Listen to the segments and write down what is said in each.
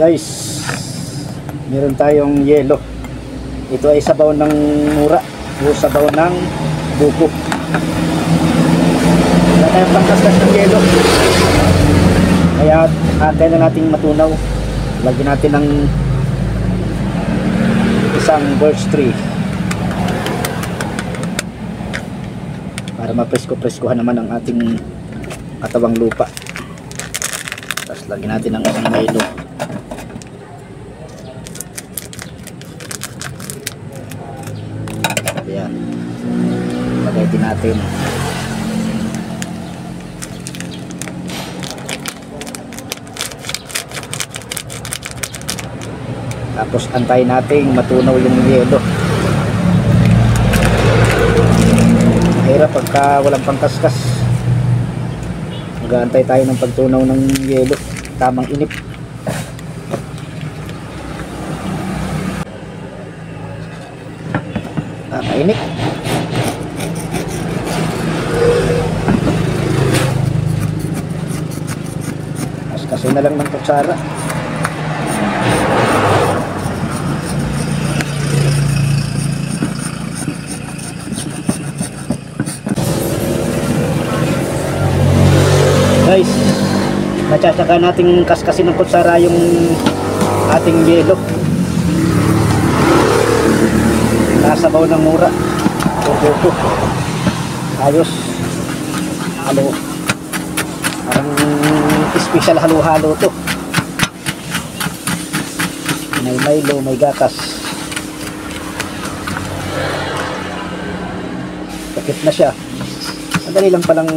Guys, meron tayong yelo. Ito ay sabaw ng mura o sabaw ng buko. Wala tayong pangkaskas ng yelo, kaya antay na natin matunaw. Lagyan natin ng isang birch tree para mapresko-preskohan naman ang ating katawang lupa. Tapos lagyan natin ng isang Milo. Ayan, lagay din natin. Tapos antayin natin matunaw yung yelo. Mahirap pagka walang pangkaskas. Mag-aantay tayo ng pagtunaw ng yelo, tamang inip. Mainit. Kasi na lang ng kutsara. Guys, natsatsaga nating kaskasin ng kutsara yung ating yelo. Nasabaw ng mura. Buko. Ayos. Halo. Parang special halo-halo to. May Milo, may gatas. Takip na siya. Madali lang palang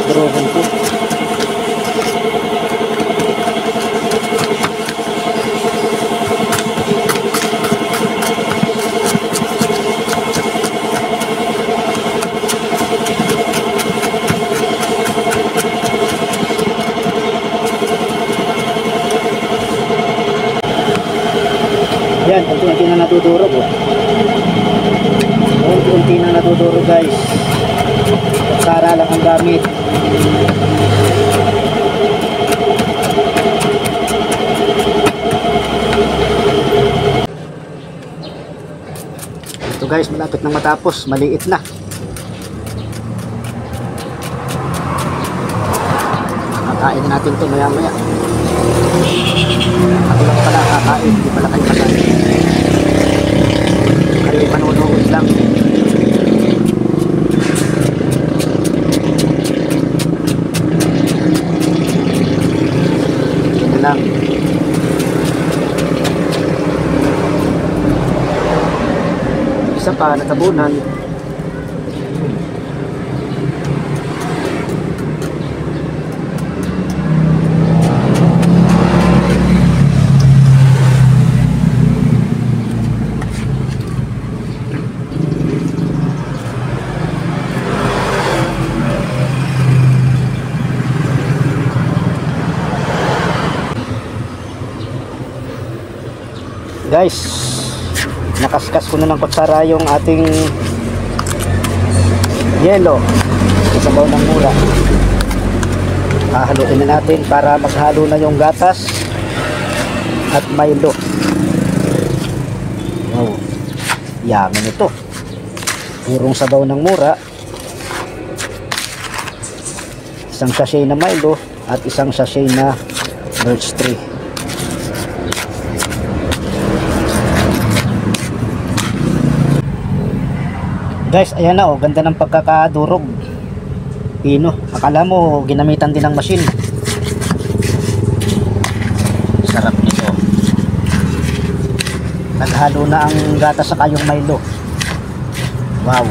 durugin ko. Yan, unti-unti na natudurog. Unti-unti na natudurog, guys. Kutsara lang ang gamit. Ito guys, malapit na matapos. Maliit na. Kakain natin ito maya maya. Ako lang pala kakain, hindi pala kayo kasain. Kayo panunood lang. Yan lang. Isa pa, natabunan. Guys, nakaskas ko na ng kutsara yung ating yelo sa sabaw ng mura. Hahaluin na natin para maghalo na yung gatas at Milo. Wow, yaman ito. Purong sabaw ng mura, isang sachet na Milo at isang sachet na birch tree. Guys, ayan na, oh, ganda ng pagkakadurog. Pino, akala mo ginamitan din ng machine. Sarap nito. Naghalo na ang gatas sa kayong Milo. Wow.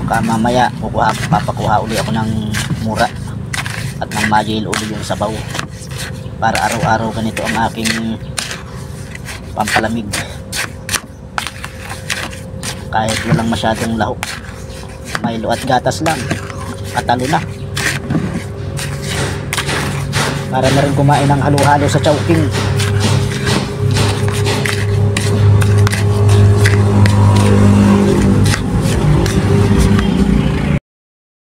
Baka mamaya papakuha uli ako ng mura at ng Majil uli yung sabaw para araw-araw ganito ang aking pampalamig kahit walang masyadong lahok. Milo at gatas lang, katalo na. Para na rin kumain ng halo-halo sa Chowking.